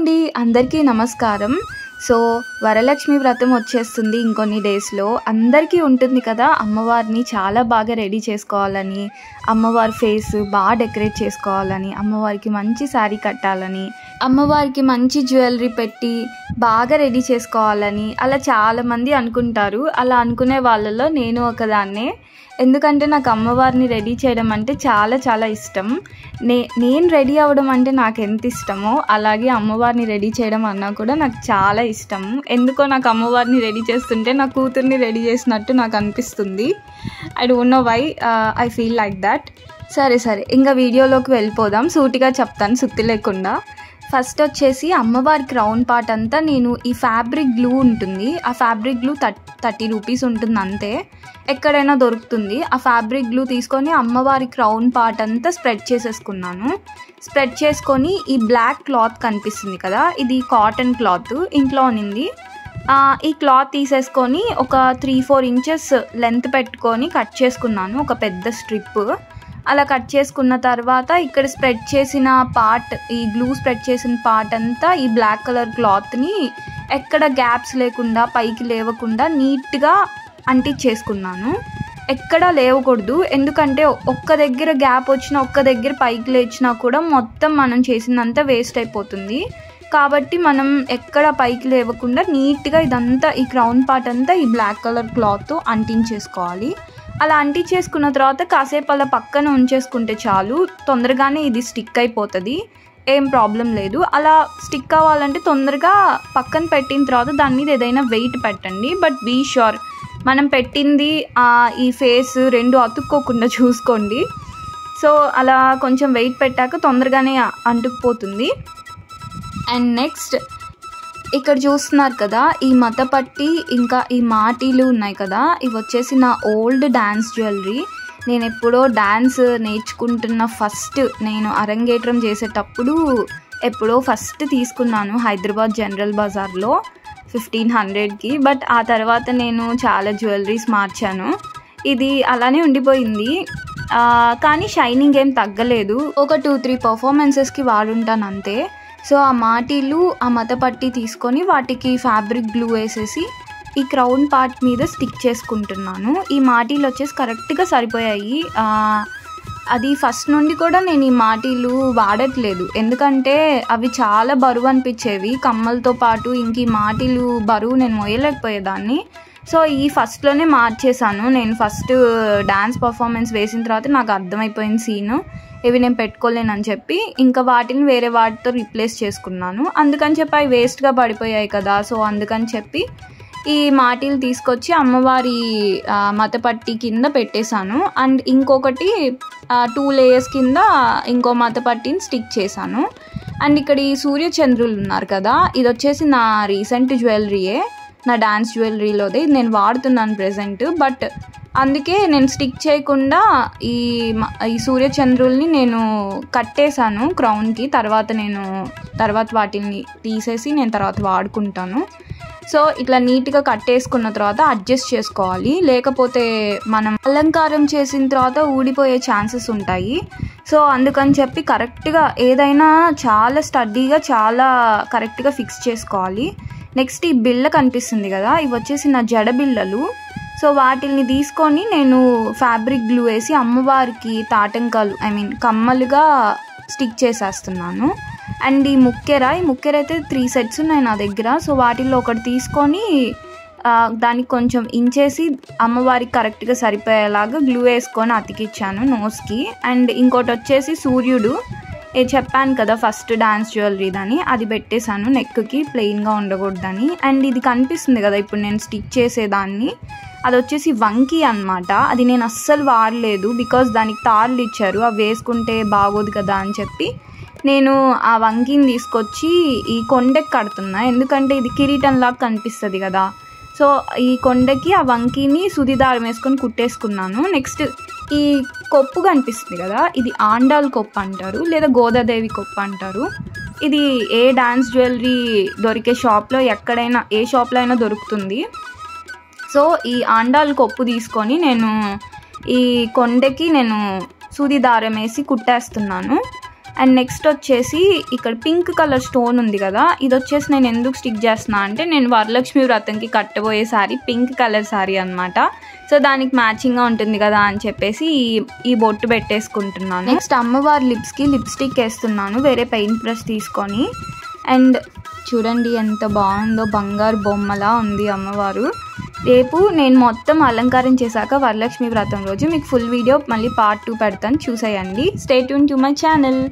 అండి అందరికీ నమస్కారం. సో వరలక్ష్మి వ్రతం వచ్చేస్తుంది ఇంకొన్ని డేస్లో. అందరికీ ఉంటుంది కదా అమ్మవారిని చాలా బాగా రెడీ చేసుకోవాలని, అమ్మవారి ఫేస్ బాగా డెకరేట్ చేసుకోవాలని, అమ్మవారికి మంచి శారీ కట్టాలని, అమ్మవారికి మంచి జ్యువెలరీ పెట్టి బాగా రెడీ చేసుకోవాలని అలా చాలామంది అనుకుంటారు. అలా అనుకునే వాళ్ళలో నేను ఒకదాన్నే. ఎందుకంటే నాకు అమ్మవారిని రెడీ చేయడం అంటే చాలా చాలా ఇష్టం. నేను రెడీ అవ్వడం అంటే నాకు ఎంత ఇష్టమో అలాగే అమ్మవారిని రెడీ చేయడం అన్నా కూడా నాకు చాలా ఇష్టం. ఎందుకో నాకు అమ్మవారిని రెడీ చేస్తుంటే నా కూతుర్ని రెడీ చేసినట్టు నాకు అనిపిస్తుంది. I don't know why I feel like that. సరే ఇంకా వీడియోలోకి వెళ్ళిపోదాం. సూటిగా చెప్తాను సుత్తి లేకుండా. ఫస్ట్ వచ్చేసి అమ్మవారి క్రౌన్ పార్ట్ అంతా నేను ఈ ఫ్యాబ్రిక్ గ్లూ ఉంటుంది, ఆ ఫ్యాబ్రిక్ గ్లూ 30 రూపీస్ ఉంటుంది అంతే, ఎక్కడైనా దొరుకుతుంది. ఆ ఫ్యాబ్రిక్ గ్లూ తీసుకొని అమ్మవారి క్రౌన్ పార్ట్ అంతా స్ప్రెడ్ చేసేసుకున్నాను. స్ప్రెడ్ చేసుకొని ఈ బ్లాక్ క్లాత్ కనిపిస్తుంది కదా, ఇది కాటన్ క్లాత్ ఇంట్లో ఉన్నింది. ఈ క్లాత్ తీసేసుకొని ఒక 3-4 ఇంచెస్ లెంత్ పెట్టుకొని కట్ చేసుకున్నాను, ఒక పెద్ద స్ట్రిప్. అలా కట్ చేసుకున్న తర్వాత ఇక్కడ స్ప్రెడ్ చేసిన పార్ట్, ఈ గ్లూ స్ప్రెడ్ చేసిన పార్ట్ అంతా ఈ బ్లాక్ కలర్ క్లాత్ని ఎక్కడ గ్యాప్స్ లేకుండా పైకి లేవకుండా నీట్గా అంటించేసుకున్నాను. ఎక్కడా లేవకూడదు, ఎందుకంటే ఒక్క దగ్గర గ్యాప్ వచ్చినా, ఒక్క దగ్గర పైకి లేచినా కూడా మొత్తం మనం చేసిందంతా వేస్ట్ అయిపోతుంది. కాబట్టి మనం ఎక్కడ పైకి లేవకుండా నీట్గా ఇదంతా ఈ క్రౌన్ పార్ట్ అంతా ఈ బ్లాక్ కలర్ క్లాత్ అంటించేసుకోవాలి. అలా అంటించేసుకున్న తర్వాత కాసేపు అలా పక్కన ఉంచేసుకుంటే చాలు, తొందరగానే ఇది స్టిక్ అయిపోతుంది, ఏం ప్రాబ్లం లేదు. అలా స్టిక్ అవ్వాలంటే తొందరగా పక్కన పెట్టిన తర్వాత దాని మీద ఏదైనా వెయిట్ పెట్టండి. బట్ బీ ష్యూర్ మనం పెట్టింది ఈ ఫేస్ రెండు అతుక్కోకుండా చూసుకోండి. సో అలా కొంచెం వెయిట్ పెట్టాక తొందరగానే అంటుకుపోతుంది. అండ్ నెక్స్ట్ ఇక్కడ చూస్తున్నారు కదా ఈ మతపట్టి ఇంకా ఈ మాటీలు ఉన్నాయి కదా, ఇవి వచ్చేసి నా ఓల్డ్ డ్యాన్స్ జ్యువెలరీ. నేను ఎప్పుడో డ్యాన్స్ నేర్చుకుంటున్న ఫస్ట్, నేను అరంగేట్రం చేసేటప్పుడు ఎప్పుడో ఫస్ట్ తీసుకున్నాను హైదరాబాద్ జనరల్ బజార్లో 1500కి. బట్ ఆ తర్వాత నేను చాలా జ్యువెలరీస్ మార్చాను, ఇది అలానే ఉండిపోయింది. కానీ షైనింగ్ ఏం తగ్గలేదు, ఒక 2-3 పర్ఫార్మెన్సెస్కి వాడుంటాను అంతే. సో ఆ మాటీలు ఆ మతపట్టి తీసుకొని వాటికి ఫ్యాబ్రిక్ గ్లూ వేసేసి ఈ క్రౌన్ పార్ట్ మీద స్టిక్ చేసుకుంటున్నాను. ఈ మాటీలు వచ్చేసి కరెక్ట్గా సరిపోయాయి. అది ఫస్ట్ నుండి కూడా నేను ఈ మాటీలు వాడట్లేదు, ఎందుకంటే అవి చాలా బరువు అనిపించేవి కమ్మలతో పాటు. ఇంక ఈ మాటీలు బరువు నేను మోయలేకపోయేదాన్ని. సో ఈ ఫస్ట్లోనే మార్చేశాను. నేను ఫస్ట్ డ్యాన్స్ పర్ఫార్మెన్స్ వేసిన తర్వాత నాకు అర్థమైపోయింది సీను, ఇవి నేను పెట్టుకోలేనని చెప్పి ఇంకా వాటిని వేరే వాటితో రీప్లేస్ చేసుకున్నాను. అందుకని చెప్పి అవి వేస్ట్గా పడిపోయాయి కదా, సో అందుకని చెప్పి ఈ మాటీలు తీసుకొచ్చి అమ్మవారి మతపట్టి కింద పెట్టేశాను. అండ్ ఇంకొకటి 2 లేయర్స్ కింద ఇంకో మతపట్టిని స్టిక్ చేశాను. అండ్ ఇక్కడ ఈ సూర్యచంద్రులు ఉన్నారు కదా, ఇది వచ్చేసి నా రీసెంట్ జ్యువెలరీయే, నా డ్యాన్స్ జ్యువెలరీలోదే, ఇది నేను వాడుతున్నాను ప్రెజెంట్. బట్ అందుకే నేను స్టిక్ చేయకుండా ఈ సూర్యచంద్రుల్ని నేను కట్టేశాను క్రౌన్కి. తర్వాత వాటిని తీసేసి నేను తర్వాత వాడుకుంటాను. సో ఇట్లా నీట్గా కట్టేసుకున్న తర్వాత అడ్జస్ట్ చేసుకోవాలి, లేకపోతే మనం అలంకారం చేసిన తర్వాత ఊడిపోయే ఛాన్సెస్ ఉంటాయి. సో అందుకని చెప్పి కరెక్ట్గా ఏదైనా చాలా స్టడీగా చాలా కరెక్ట్గా ఫిక్స్ చేసుకోవాలి. నెక్స్ట్ ఈ బిళ్ళ కనిపిస్తుంది కదా, ఇవి వచ్చేసి నా జడ బిళ్ళలు. సో వాటిని తీసుకొని నేను ఫ్యాబ్రిక్ గ్లూ వేసి అమ్మవారికి తాటంకాలు కమ్మలుగా స్టిక్ చేసేస్తున్నాను. అండ్ ఈ ముక్కెర అయితే 3 సెట్స్ ఉన్నాయి నా దగ్గర. సో వాటిల్లో ఒకటి తీసుకొని దానికి కొంచెం ఇంచేసి అమ్మవారికి కరెక్ట్గా సరిపోయేలాగా గ్లూ వేసుకొని అతికిచ్చాను నోస్కి. అండ్ ఇంకోటి వచ్చేసి సూర్యుడు, చెప్పాను కదా ఫస్ట్ డాన్స్ జ్యువెలరీ దాని, అది పెట్టేశాను నెక్కి, ప్లెయిన్గా ఉండకూడదని. అండ్ ఇది కనిపిస్తుంది కదా ఇప్పుడు నేను స్టిక్ చేసేదాన్ని, అది వచ్చేసి వంకీ అనమాట. అది నేను అస్సలు వాడలేదు, బికాజ్ దానికి తాళ్ళు ఇచ్చారు, అవి వేసుకుంటే బాగోదు కదా అని చెప్పి నేను ఆ వంకీని తీసుకొచ్చి ఈ కొండకి కడుతున్నా, ఎందుకంటే ఇది కిరీటంలాగా కనిపిస్తుంది కదా. సో ఈ కొండకి ఆ వంకీని సుదిదారం వేసుకొని కుట్టేసుకున్నాను. నెక్స్ట్ ఈ కొప్పు కనిపిస్తుంది కదా, ఇది ఆండాల్ కొప్పు అంటారు, లేదా గోదాదేవి కొప్పు అంటారు. ఇది ఏ డాన్స్ జ్యువెలరీ దొరికే షాప్లో ఎక్కడైనా ఏ షాప్లో అయినా దొరుకుతుంది. సో ఈ ఆండాల్ కొప్పు తీసుకొని నేను ఈ కొండకి నేను సూది దారం వేసి కుట్టేస్తున్నాను. అండ్ నెక్స్ట్ వచ్చేసి ఇక్కడ పింక్ కలర్ స్టోన్ ఉంది కదా, ఇది వచ్చేసి నేను ఎందుకు స్టిక్ చేస్తున్నా అంటే నేను వరలక్ష్మి వ్రతంకి కట్టబోయే శారీ పింక్ కలర్ శారీ అనమాట. సో దానికి మ్యాచింగ్గా ఉంటుంది కదా అని చెప్పేసి ఈ బొట్టు పెట్టేసుకుంటున్నాను. నెక్స్ట్ అమ్మవారి లిప్స్కి లిప్స్టిక్ వేస్తున్నాను వేరే పెయింట్ బ్రష్ తీసుకొని. అండ్ చూడండి ఎంత బాగుందో, బంగారు బొమ్మలా ఉంది అమ్మవారు. రేపు నేను మొత్తం అలంకారం చేశాక వరలక్ష్మి వ్రతం రోజు మీకు ఫుల్ వీడియో మళ్ళీ పార్ట్ 2 పెడతాను, చూసేయండి. Stay tune to my channel.